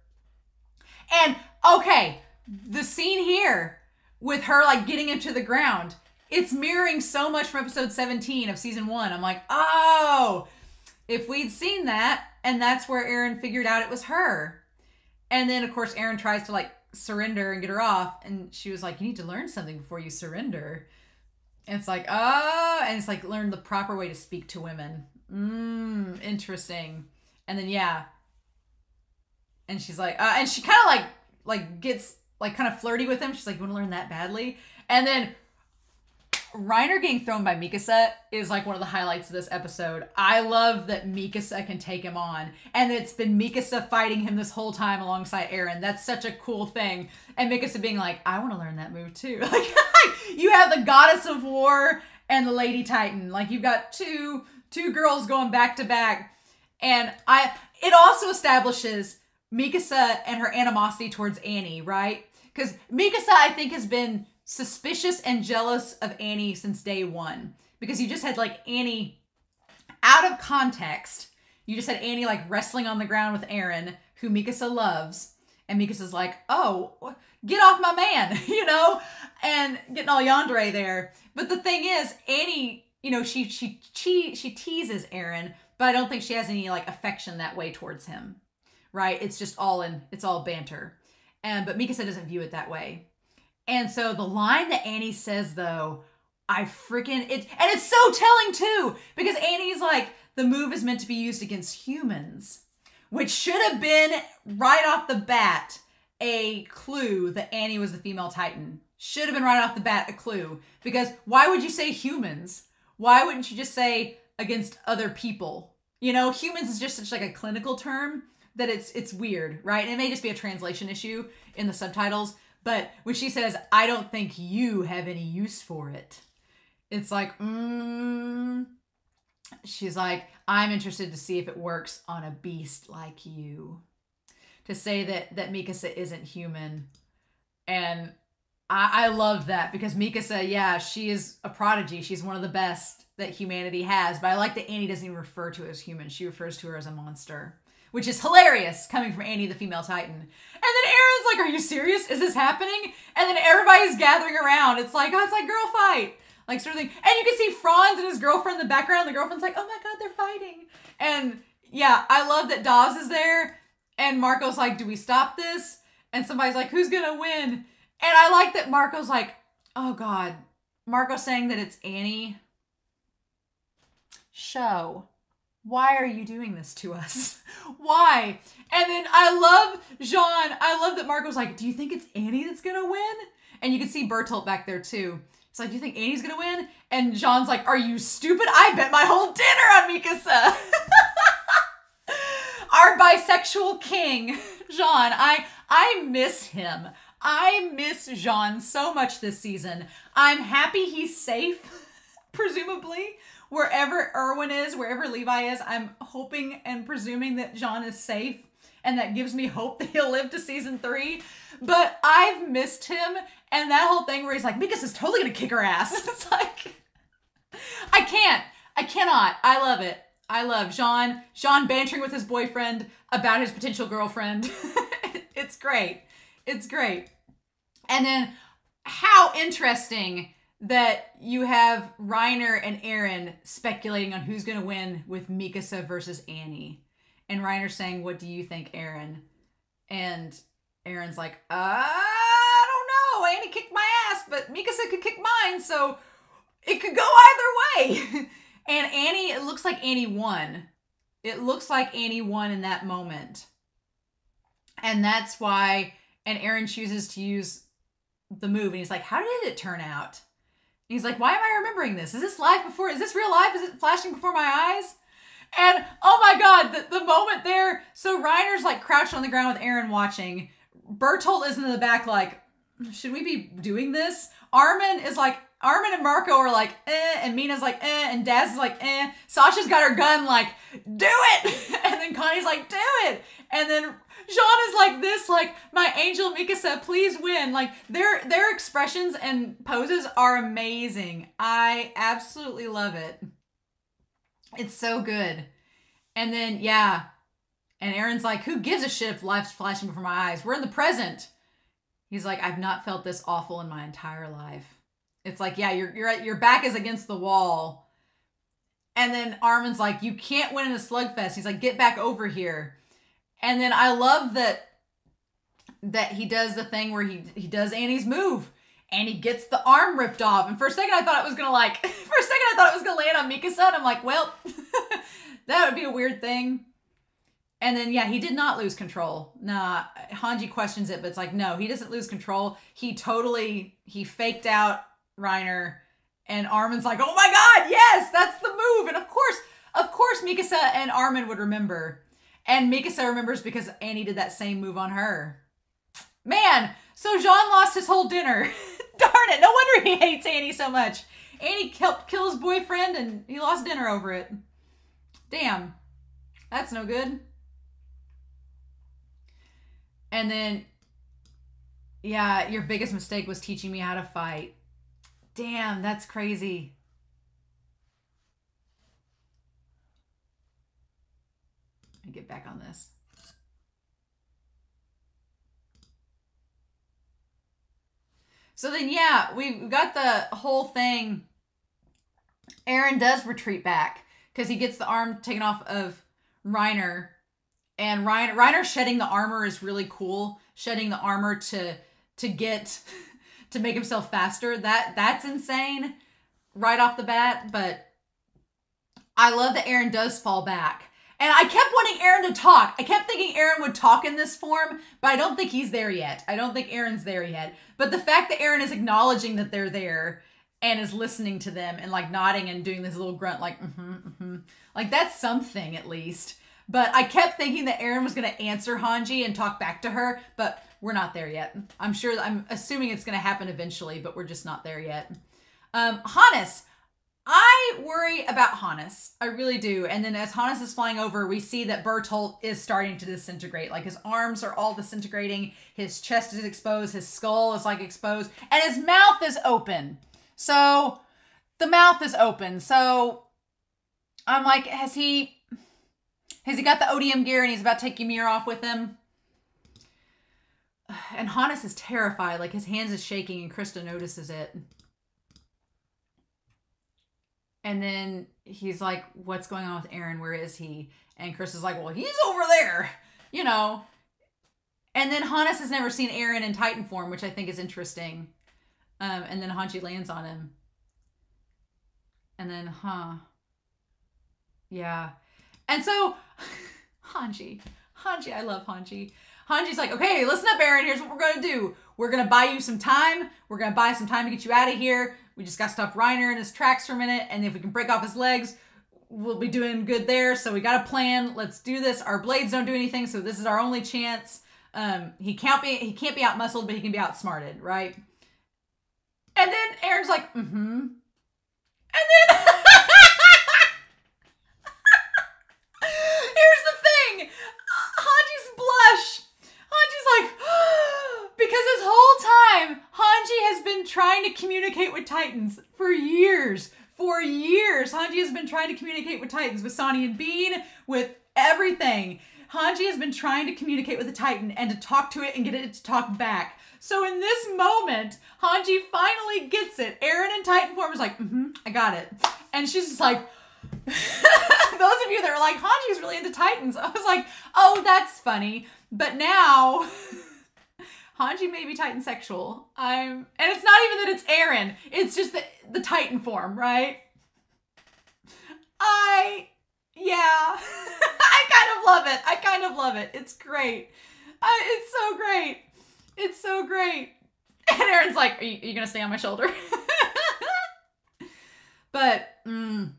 And, okay, the scene here with her, like, getting him to the ground, it's mirroring so much from episode 17 of season 1. I'm like, oh, if we'd seen that, and that's where Eren figured out it was her. And then, of course, Eren tries to, like, surrender and get her off. And she was like, you need to learn something before you surrender. And it's like, oh, and it's like, learn the proper way to speak to women. Interesting. And then, yeah. And she's like, and she kind of like gets like kind of flirty with him. She's like, you want to learn that badly? And then Reiner getting thrown by Mikasa is like one of the highlights of this episode. I love that Mikasa can take him on. And it's been Mikasa fighting him this whole time alongside Eren. That's such a cool thing. And Mikasa being like, I want to learn that move too. Like, you have the goddess of war and the lady Titan. Like, you've got two girls going back to back. And it also establishes Mikasa and her animosity towards Annie, right? Because Mikasa, I think, has been suspicious and jealous of Annie since day 1. Because you just had, like, Annie out of context. You just had Annie, like, wrestling on the ground with Eren, who Mikasa loves. And Mikasa's like, oh, get off my man, and getting all yandere there. But the thing is, Annie, she teases Eren, but I don't think she has any, like, affection that way towards him, right? It's just it's all banter. But Mikasa doesn't view it that way. And so the line that Annie says, though, and it's so telling too, because Annie's like, the move is meant to be used against humans, which should have been right off the bat a clue that Annie was the female Titan. Should have been right off the bat a clue, because why would you say humans? Why wouldn't you just say against other people? Humans is just such like a clinical term that it's weird, right? And it may just be a translation issue in the subtitles. But when she says, I don't think you have any use for it, it's like, she's like, I'm interested to see if it works on a beast like you. To say that Mikasa isn't human. And I love that, because Mikasa, yeah, she is a prodigy. She's one of the best that humanity has. But I like that Annie doesn't even refer to her as human. She refers to her as a monster. Which is hilarious, coming from Annie, the female Titan. And then Eren's like, are you serious? Is this happening? And then everybody's gathering around. It's like, girl fight. Like, sort of thing. And you can see Franz and his girlfriend in the background. The girlfriend's like, oh my God, they're fighting. And yeah, I love that Dawes is there. And Marco's like, do we stop this? And somebody's like, who's gonna win? And I like that Marco's like, oh God. Marco's saying that it's Annie. Show. Why are you doing this to us? Why? And then I love Jean. I love that Marco's like, do you think it's Annie that's gonna win? And you can see Bertholdt back there too. It's like, do you think Annie's gonna win? And Jean's like, are you stupid? I bet my whole dinner on Mikasa. Our bisexual king, Jean. I miss him. I miss Jean so much this season. I'm happy he's safe, presumably. Wherever Erwin is, wherever Levi is, I'm hoping and presuming that Jean is safe. And that gives me hope that he'll live to season 3. But I've missed him. And that whole thing where he's like, Mikasa's totally going to kick her ass. It's like, I cannot. I love it. I love Jean bantering with his boyfriend about his potential girlfriend. It's great. It's great. And then how interesting that you have Reiner and Eren speculating on who's going to win with Mikasa versus Annie. And Reiner saying, what do you think, Eren? And Eren's like, I don't know. Annie kicked my ass, but Mikasa could kick mine, so it could go either way. And Annie, it looks like Annie won. It looks like Annie won in that moment. And that's why, and Eren chooses to use the move. And he's like, how did it turn out? And he's like, why am I remembering this? Is this real life? Is it flashing before my eyes? And oh my God, the moment there. So Reiner's like crouched on the ground with Eren watching. Bertholdt is in the back like, should we be doing this? Armin and Marco are like, and Mina's like, and Daz is like, Sasha's got her gun like, do it! And then Connie's like, do it! And then Jean is like this, like, my angel Mikasa, please win. Like, their expressions and poses are amazing. I absolutely love it. It's so good. And then, yeah. And Eren's like, who gives a shit if life's flashing before my eyes? We're in the present. He's like, I've not felt this awful in my entire life. It's like, yeah, your back is against the wall. And then Armin's like, you can't win in a slugfest. He's like, get back over here. And then I love that he does the thing where he does Annie's move. And he gets the arm ripped off. And for a second I thought it was gonna land on Mikasa. And I'm like, well, that would be a weird thing. And then, yeah, he did not lose control. Nah, Hange questions it, but it's like, no, he doesn't lose control. He faked out Reiner, and Armin's like, oh my God, yes, that's the move. And of course, Mikasa and Armin would remember. And Mikasa remembers because Annie did that same move on her. Man, so Jean lost his whole dinner. Darn it, no wonder he hates Annie so much. Annie helped kill his boyfriend, and he lost dinner over it. Damn, that's no good. And then, yeah, your biggest mistake was teaching me how to fight. Damn, that's crazy. Let me get back on this. So then, yeah, we've got the whole thing. Eren does retreat back because he gets the arm taken off of Reiner. And Reiner shedding the armor is really cool. Shedding the armor to make himself faster. That's insane right off the bat. But I love that Eren does fall back. And I kept wanting Eren to talk. I kept thinking Eren would talk in this form, but I don't think he's there yet. I don't think Eren's there yet. But the fact that Eren is acknowledging that they're there and is listening to them and like nodding and doing this little grunt like, like that's something at least. But I kept thinking that Eren was going to answer Hange and talk back to her, but we're not there yet. I'm assuming it's going to happen eventually, but we're just not there yet. Hannes. I worry about Hannes. I really do. And then as Hannes is flying over, we see that Bertholdt is starting to disintegrate. Like his arms are all disintegrating. His chest is exposed. His skull is like exposed. And his mouth is open. So the mouth is open. So I'm like, has he got the ODM gear and he's about to take Ymir off with him? And Hannes is terrified. Like his hands is shaking and Krista notices it. And then he's like, what's going on with Eren? Where is he? And Krista's like, well, he's over there, you know. And then Hannes has never seen Eren in Titan form, which I think is interesting. And then Hange lands on him. And then, yeah. And so, Hange, I love Hange. Hange's like, okay, listen up, Eren. Here's what we're going to do. We're going to buy you some time. We're going to buy some time to get you out of here. We just got to stop Reiner in his tracks for a minute. And if we can break off his legs, we'll be doing good there. So we got a plan. Let's do this. Our blades don't do anything. So this is our only chance. He can't be out-muscled, but he can be outsmarted, right? And then Eren's like, And then here's the thing. Hanji's blush. Hanji's like, because this whole time, Hange has been trying to communicate with Titans for years. For years, Hange has been trying to communicate with Titans, with Sonny and Bean, with everything. Hange has been trying to communicate with the Titan and to talk to it and get it to talk back. So in this moment, Hange finally gets it. Eren in Titan form is like, I got it. And she's just like, those of you that are like, Hanji's really into Titans. I was like, oh, that's funny. But now, Hange may be Titan sexual. And it's not even that it's Eren. It's just the Titan form, right? Yeah. I kind of love it. I kind of love it. It's great. It's so great. It's so great. And Eren's like, are you going to stay on my shoulder? But, and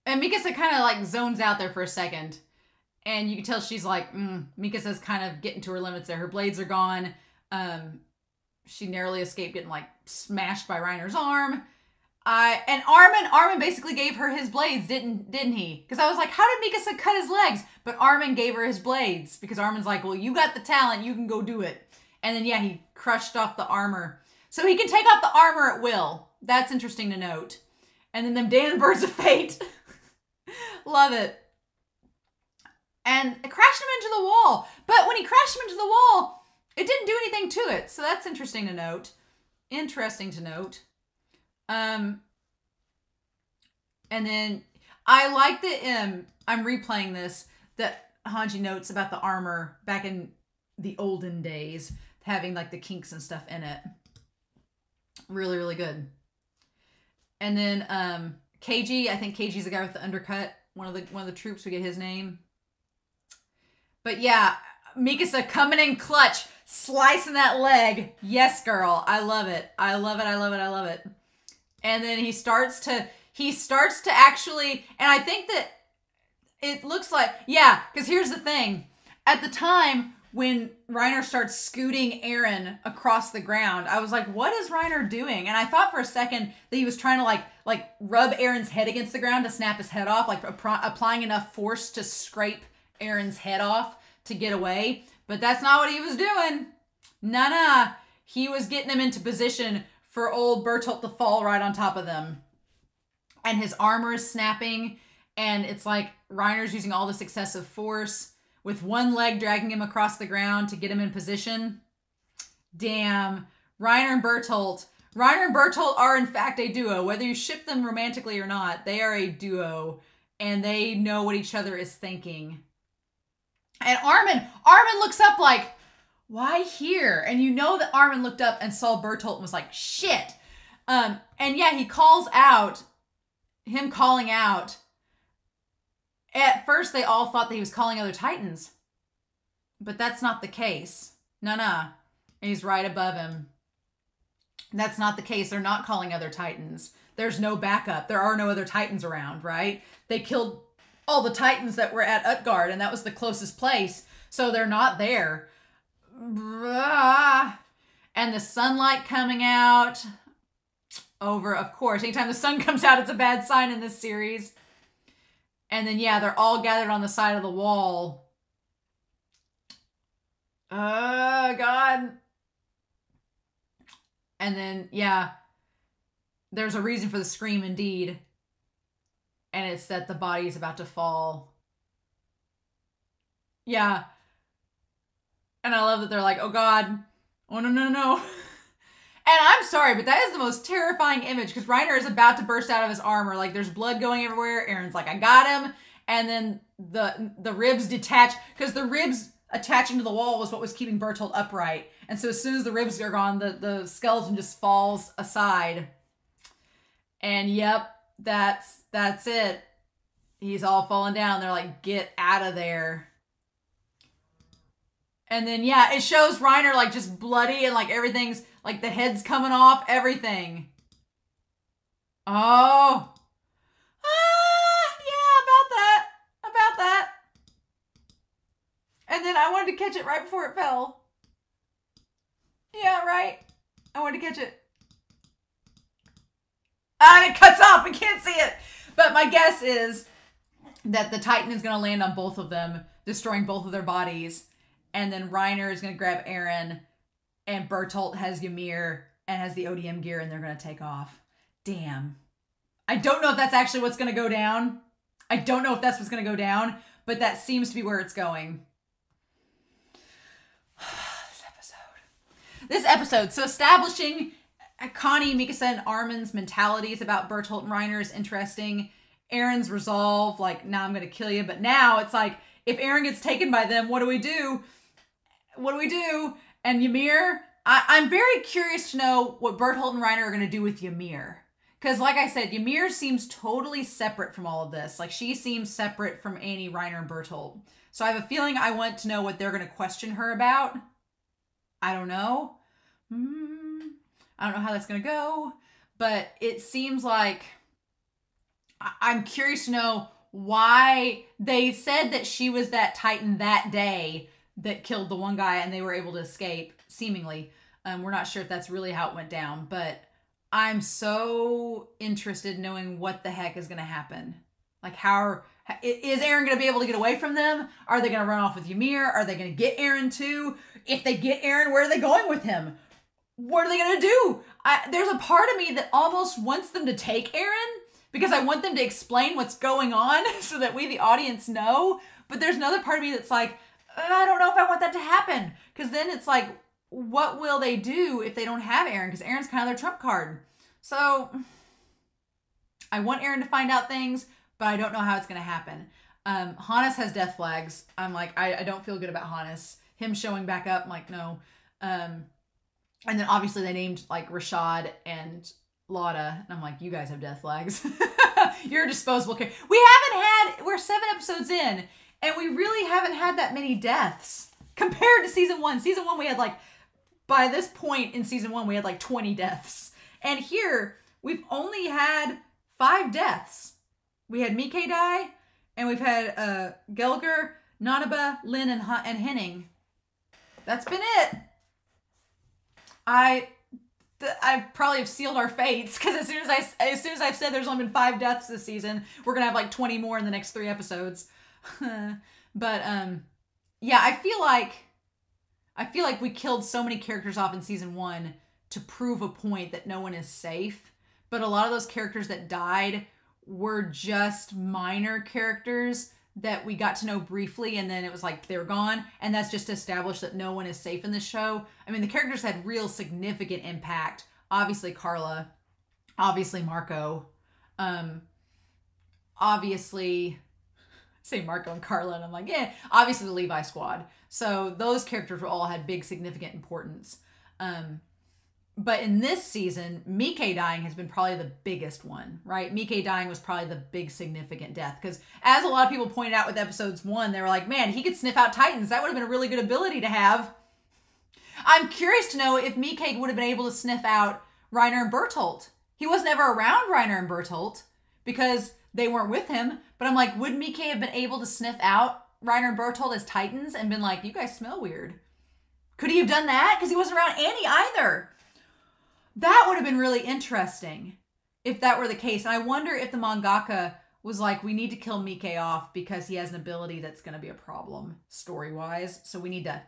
Mikasa kind of like zones out there for a second. And you can tell she's like, Mikasa's kind of getting to her limits there. Her blades are gone. She narrowly escaped getting like smashed by Reiner's arm. And Armin basically gave her his blades, didn't he? Because I was like, how did Mikasa cut his legs? But Armin gave her his blades because Armin's like, well, you got the talent, you can go do it. And then, yeah, he crushed off the armor. So he can take off the armor at will. That's interesting to note. And then them damn birds of fate. Love it. And it crashed him into the wall. But when he crashed him into the wall, it didn't do anything to it. So that's interesting to note. Interesting to note. And then I like that I'm replaying this, that Hange notes about the armor back in the olden days, having like the kinks and stuff in it. Really, really good. And then KG, I think KG's the guy with the undercut. One of the troops, we get his name. But yeah, Mikasa coming in clutch, slicing that leg. Yes, girl. I love it. I love it. I love it. I love it. And then he starts to actually, and I think that it looks like, yeah, because here's the thing. At the time when Reiner starts scooting Eren across the ground, I was like, what is Reiner doing? And I thought for a second that he was trying to like rub Eren's head against the ground to snap his head off, like applying enough force to scrape Eren's head off to get away. But that's not what he was doing. Nah. He was getting him into position for old Bertholdt to fall right on top of them. And his armor is snapping. And it's like Reiner's using all this excessive force with one leg dragging him across the ground to get him in position. Damn. Reiner and Bertholdt are in fact a duo. Whether you ship them romantically or not, they are a duo. And they know what each other is thinking. And Armin looks up like, why here? And you know that Armin looked up and saw Bertholdt and was like, shit. And yeah, he calls out, him calling out. At first, they all thought that he was calling other Titans. But that's not the case. Nah. He's right above him. That's not the case. They're not calling other Titans. There's no backup. There are no other Titans around, right? They killed all the Titans that were at Utgard, and that was the closest place. So they're not there. And the sunlight coming out over, of course. Anytime the sun comes out, it's a bad sign in this series. And then, yeah, they're all gathered on the side of the wall. Oh, God. And then, yeah, there's a reason for the scream indeed. And it's that the body is about to fall. Yeah. And I love that they're like, oh God. Oh no. And I'm sorry, but that is the most terrifying image because Reiner is about to burst out of his armor. Like there's blood going everywhere. Eren's like, I got him. And then the ribs detach because the ribs attaching to the wall was what was keeping Bertholdt upright. And so as soon as the ribs are gone, the skeleton just falls aside. And yep, that's it. He's all falling down. They're like, get out of there. And then, yeah, it shows Reiner like just bloody and like everything's like the head's coming off, everything. Oh. Yeah, about that. And then I wanted to catch it right before it fell. Yeah, right. I wanted to catch it. And it cuts off. We can't see it. But my guess is that the Titan is going to land on both of them, destroying both of their bodies. And then Reiner is going to grab Eren. And Bertholdt has Ymir and has the ODM gear. And they're going to take off. Damn. I don't know if that's actually what's going to go down. But that seems to be where it's going. This This episode, so establishing Connie, Mikasa, and Armin's mentalities about Bertholdt and Reiner is interesting. Eren's resolve, like, nah, I'm gonna kill you. But now it's like, if Eren gets taken by them, what do we do? What do we do? And Ymir, I'm very curious to know what Bertholdt and Reiner are gonna do with Ymir. Because like I said, Ymir seems totally separate from all of this. Like, she seems separate from Annie, Reiner, and Bertholdt. So I have a feeling I want to know what they're gonna question her about. I don't know. I don't know how that's going to go, but it seems like I'm curious to know why they said that she was that Titan that day that killed the one guy and they were able to escape, seemingly. We're not sure if that's really how it went down, but I'm so interested in knowing what the heck is going to happen. Like, is Eren going to be able to get away from them? Are they going to run off with Ymir? Are they going to get Eren too? If they get Eren, where are they going with him? What are they going to do? There's a part of me that almost wants them to take Eren because I want them to explain what's going on so that we, the audience, know. But there's another part of me that's like, I don't know if I want that to happen. Because then it's like, what will they do if they don't have Eren? Because Eren's kind of their trump card. So I want Eren to find out things, but I don't know how it's going to happen. Hannes has death flags. I'm like, I don't feel good about Hannes. Him showing back up, I'm like, no. And then obviously they named like Rashad and Lauda. And I'm like, you guys have death flags. You're a disposable character. We're 7 episodes in, and we really haven't had that many deaths compared to season 1. Season 1, we had like, by this point in season 1, we had like 20 deaths. And here, we've only had 5 deaths. We had Mike die, and we've had Gelger, Nanaba, Lin, and Henning. That's been it. I probably have sealed our fates because as soon as I've said there's only been 5 deaths this season, we're gonna have like 20 more in the next 3 episodes. But yeah, I feel like we killed so many characters off in season 1 to prove a point that no one is safe. But a lot of those characters that died were just minor characters that we got to know briefly, and then it was like they were gone, and that's just to establish that no one is safe in this show. I mean, the characters had real significant impact. Obviously Carla, obviously Marco, obviously say Marco and Carla, and I'm like, yeah, obviously the Levi squad. So those characters all had big significant importance. But in this season, Mike dying has been probably the biggest one, right? Mike dying was probably the big significant death. Because as a lot of people pointed out with episodes 1, they were like, man, he could sniff out Titans. That would have been a really good ability to have. I'm curious to know if Mike would have been able to sniff out Reiner and Bertholdt. He wasn't ever around Reiner and Bertholdt because they weren't with him. But I'm like, would Mike have been able to sniff out Reiner and Bertholdt as Titans and been like, you guys smell weird? Could he have done that? Because he wasn't around Annie either. That would have been really interesting if that were the case. And I wonder if the mangaka was like, we need to kill Mike off because he has an ability that's going to be a problem story-wise. So we need to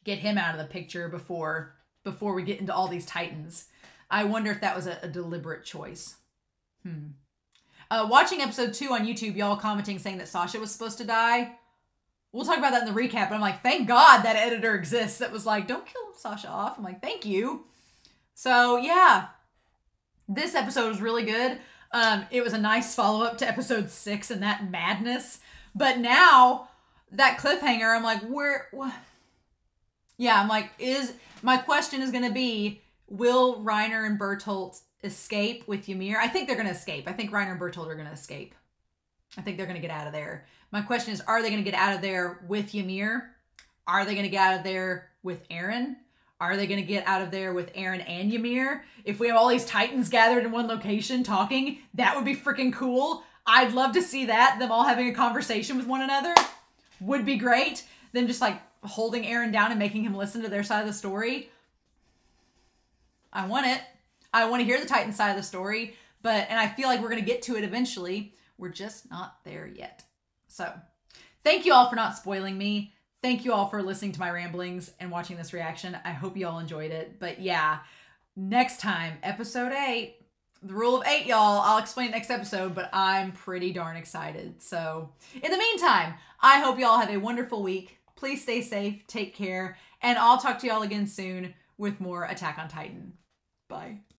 get him out of the picture before we get into all these Titans. I wonder if that was a deliberate choice. Watching episode 2 on YouTube, y'all commenting saying that Sasha was supposed to die. We'll talk about that in the recap. But I'm like, thank God that editor exists that was like, don't kill Sasha off. I'm like, thank you. So yeah, this episode was really good. It was a nice follow-up to episode 6 and that madness. But now that cliffhanger, I'm like, yeah, I'm like, my question is going to be, will Reiner and Bertholdt escape with Ymir? I think they're going to escape. I think Reiner and Bertholdt are going to escape. I think they're going to get out of there. My question is, are they going to get out of there with Ymir? Are they going to get out of there with Eren? Are they going to get out of there with Eren and Ymir? If we have all these Titans gathered in one location talking, that would be freaking cool. I'd love to see that. Them all having a conversation with one another would be great. Them just like holding Eren down and making him listen to their side of the story. I want it. I want to hear the Titan side of the story. And I feel like we're going to get to it eventually. We're just not there yet. So thank you all for not spoiling me. Thank you all for listening to my ramblings and watching this reaction. I hope you all enjoyed it. But yeah, next time, episode 8, the rule of 8, y'all. I'll explain next episode, but I'm pretty darn excited. So in the meantime, I hope y'all have a wonderful week. Please stay safe, take care, and I'll talk to y'all again soon with more Attack on Titan. Bye.